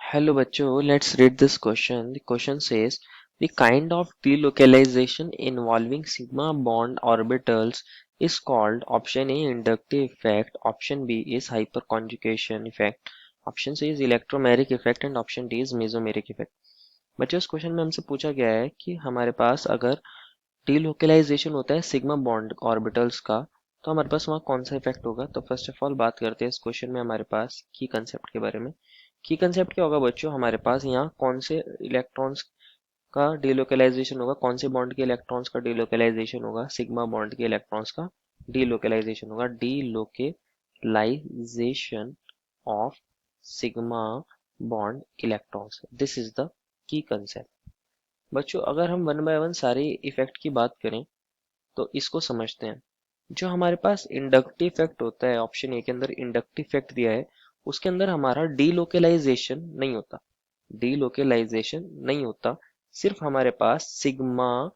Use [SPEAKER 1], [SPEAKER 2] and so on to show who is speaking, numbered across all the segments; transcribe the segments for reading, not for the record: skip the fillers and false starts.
[SPEAKER 1] Hello bachcho, let's read this question. The question says the kind of delocalization involving sigma bond orbitals is called option A inductive effect, option B is hyperconjugation effect, option C is electromeric effect and option D is mesomeric effect. बच्चों इस question में हमसे पूछा गया है कि हमारे पास अगर डीलोकलाइजेशन होता है सिग्मा बॉन्ड ऑर्बिटल्स का तो हमारे पास वहाँ कौन सा इफेक्ट होगा। तो फर्स्ट ऑफ ऑल बात करते हैं इस क्वेश्चन में हमारे पास की कंसेप्ट के बारे में। की कंसेप्ट क्या होगा बच्चों, हमारे पास यहाँ कौन से इलेक्ट्रॉन्स का डीलोकलाइजेशन होगा, कौन से बॉन्ड के इलेक्ट्रॉन्स का डीलोकलाइजेशन होगा, सिग्मा बॉन्ड के इलेक्ट्रॉन्स का डीलोकलाइजेशन होगा। Delocalisation of sigma bond electrons, this is the key concept. बच्चों अगर हम वन बाय वन सारे इफेक्ट की बात करें तो इसको समझते हैं। जो हमारे पास इंडक्टिव इफेक्ट होता है, ऑप्शन ए के अंदर इंडक्टिव इफेक्ट दिया है, उसके अंदर हमारा डीलोकलाइजेशन नहीं होता। डीलोकलाइजेशन नहीं होता, सिर्फ हमारे पास सिग्मा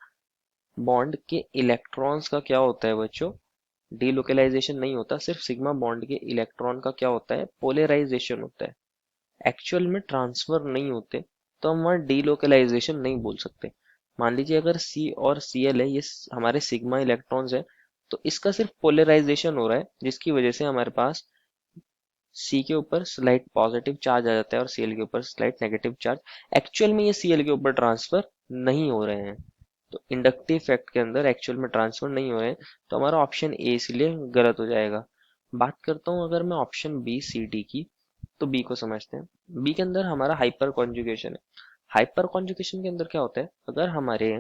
[SPEAKER 1] बॉन्ड के इलेक्ट्रॉन्स का क्या होता है बच्चों, डीलोकलाइजेशन नहीं होता, सिर्फ सिग्मा बॉन्ड के इलेक्ट्रॉन का क्या होता है, पोलराइजेशन होता है। एक्चुअल में ट्रांसफर नहीं होते, तो हम वहाँ डीलोकलाइजेशन नहीं बोल सकते। मान लीजिए अगर सी और Cl है, ये हमारे सिग्मा इलेक्ट्रॉन्स है, तो इसका सिर्फ पोलराइजेशन हो रहा है जिसकी वजह से हमारे पास सी के ऊपर स्लाइट पॉजिटिव चार्ज आ जाता है और Cl के ऊपर स्लाइट नेगेटिव चार्ज। एक्चुअल में ये Cl के ऊपर ट्रांसफर नहीं हो रहे हैं, तो इंडक्टिव इफेक्ट के अंदर एक्चुअल में ट्रांसफर नहीं हो रहे हैं, तो हमारा ऑप्शन ए इसलिए गलत हो जाएगा। बात करता हूँ अगर मैं ऑप्शन बी सी डी की, तो बी को समझते हैं। बी के अंदर हमारा हाइपर कॉन्जुगेशन है। हाइपर कॉन्जुगेशन के अंदर क्या होता है, अगर हमारे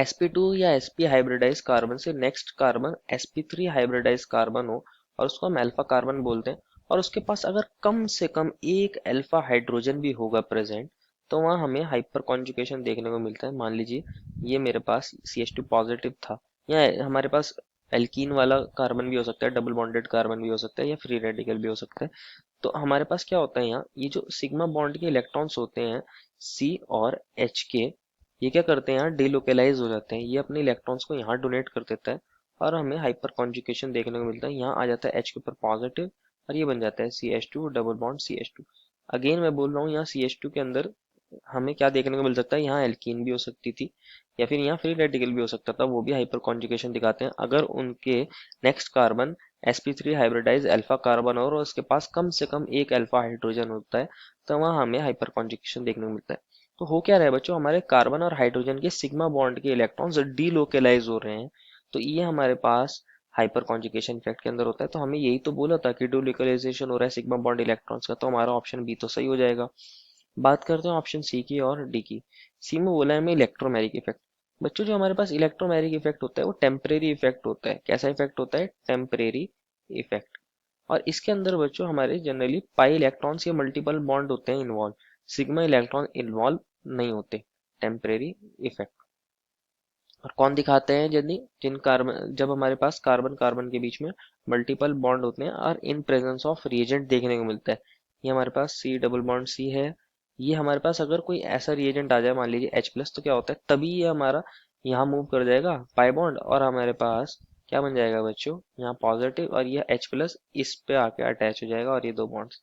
[SPEAKER 1] sp2 या sp हाइब्रिडाइज कार्बन से next carbon sp3 hybridise carbon हो और उसको हम अल्फा कार्बन बोलते हैं, और उसके पास अगर कम से कम एक अल्फा हाइड्रोजन भी होगा प्रेजेंट, तो वहाँ हमें हाइपर कॉन्जुगेशन देखने को मिलता है। मान लीजिए ये मेरे पास CH2 पॉजिटिव था, या हमारे पास एल्कीन वाला कार्बन भी हो सकता है, डबल बॉन्डेड कार्बन भी हो सकता है, या फ्री रेडिकल भी हो सकता है। तो हमारे पास क्या होता है, यहाँ ये जो सिग्मा बॉन्ड के इलेक्ट्रॉन्स होते हैं C और H के, ये क्या करते हैं, यहाँ डिलोकलाइज हो जाते हैं, ये अपने इलेक्ट्रॉन्स को यहाँ डोनेट कर देता है और हमें हाइपर कॉन्जुगेशन देखने को मिलता है। यहाँ आ जाता है H के ऊपर पॉजिटिव और ये बन जाता है CH2 double bond CH2। Again मैं बोल रहा हूँ, यहाँ CH2 के अंदर हमें क्या देखने को मिल सकता है, यहाँ एल्कीन भी हो सकती थी या फिर यहाँ फ्री रेडिकल भी हो सकता था, वो भी हाइपर कॉन्जुगेशन दिखाते हैं अगर उनके next carbon sp3 hybridize alpha carbon और उसके पास कम से कम एक अल्फा हाइड्रोजन होता है, तो वहाँ हमें हाइपर कॉन्जुगेशन देखने को मिलता है। तो हो क्या रहा है बच्चों, हमारे कार्बन और हाइड्रोजन के सिग्मा बॉन्ड के इलेक्ट्रॉन्स डीलोकलाइज हो रहे हैं, तो ये हमारे पास हाइपर कॉन्जुगेशन इफेक्ट के अंदर होता है। तो हमें यही तो बोला था कि डीलोकलाइजेशन हो रहा है सिग्मा बॉन्ड इलेक्ट्रॉन्स का, तो हमारा ऑप्शन बी तो सही हो जाएगा। बात करते हैं ऑप्शन सी की और डी की। सी में बोला है हमें इलेक्ट्रोमैरिक इफेक्ट। बच्चों जो हमारे पास इलेक्ट्रोमैरिक इफेक्ट होता है वो टेम्परेरी इफेक्ट होता है। कैसा इफेक्ट होता है, टेम्परेरी इफेक्ट। और इसके अंदर बच्चों हमारे जनरली पाई इलेक्ट्रॉन्स या मल्टीपल बॉन्ड होते हैं इन्वॉल्व, सिग्मा इलेक्ट्रॉन इन्वॉल्व नहीं होते। टेम्परेरी इफेक्ट और कौन दिखाते हैं, यदि जिन कार्बन, जब हमारे पास कार्बन कार्बन के बीच में मल्टीपल बॉन्ड होते हैं और इन प्रेजेंस ऑफ रिएजेंट देखने को मिलता है। ये हमारे पास C डबल बॉन्ड C है, ये हमारे पास अगर कोई ऐसा रिएजेंट आ जाए मान लीजिए H+, तो क्या होता है, तभी ये हमारा यहाँ मूव कर जाएगा पाई बॉन्ड और हमारे पास क्या बन जाएगा बच्चों, यहाँ पॉजिटिव और ये H+ इस पे आके अटैच हो जाएगा और ये दो बॉन्ड्स।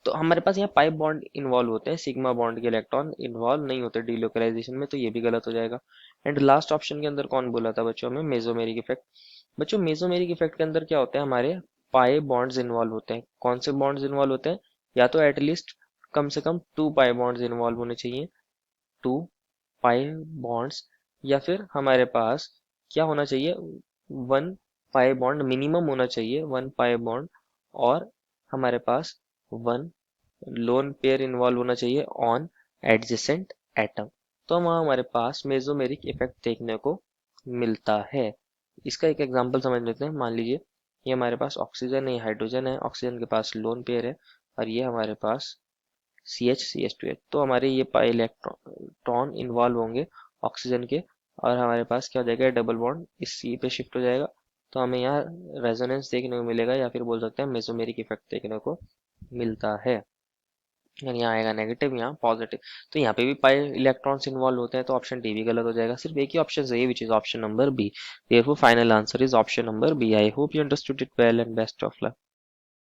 [SPEAKER 1] तो हमारे पास यहाँ पाइप बॉन्ड इन्वॉल्व होते हैं, सिग्मा बॉन्ड के इलेक्ट्रॉन इन्वॉल्व नहीं होते डीलोकलाइजेशन में, तो ये भी गलत हो जाएगा। एंड लास्ट ऑप्शन के अंदर कौन बोला था बच्चों हमें, मेसोमेरिक इफेक्ट। बच्चों मेसोमेरिक इफेक्ट के अंदर क्या होता है, हमारे पाए बॉन्ड्स इन्वॉल्व होते हैं। कौन से बॉन्ड्स इन्वॉल्व होते हैं, या तो एटलीस्ट कम से कम 2 पाई बॉन्ड्स इन्वॉल्व होने चाहिए, 2 पाई बॉन्ड्स, या फिर हमारे पास क्या होना चाहिए, 1 पाई बॉन्ड मिनिमम होना चाहिए, 1 पाई बॉन्ड, और हमारे पास 1 लोन पेयर इन्वॉल्व होना चाहिए ऑन एडजेसेंट एटम। तो वहाँ हमारे पास मेसोमेरिक इफेक्ट देखने को मिलता है। इसका एक एग्जांपल समझ लेते हैं। मान लीजिए ये हमारे पास ऑक्सीजन है, हाइड्रोजन है, ऑक्सीजन के पास लोन पेयर है और ये हमारे पास CH2 है, तो हमारे ये पाई इलेक्ट्रॉन इन्वॉल्व होंगे ऑक्सीजन के, और हमारे पास क्या हो जाएगा, डबल बॉन्ड इस C पे शिफ्ट हो जाएगा, तो हमें यहाँ रेजोनेंस देखने को मिलेगा या फिर बोल सकते हैं मेसोमेरिक इफेक्ट देखने को मिलता है। यानी यहाँ आएगा नेगेटिव, यहाँ पॉजिटिव, तो यहाँ पे भी पाई इलेक्ट्रॉन्स इन्वॉल्व होते हैं, तो ऑप्शन डी भी गलत हो जाएगा। सिर्फ एक ही ऑप्शन सही है, which is option number B. Therefore final answer is option number B. I hope you understood it well and best of luck.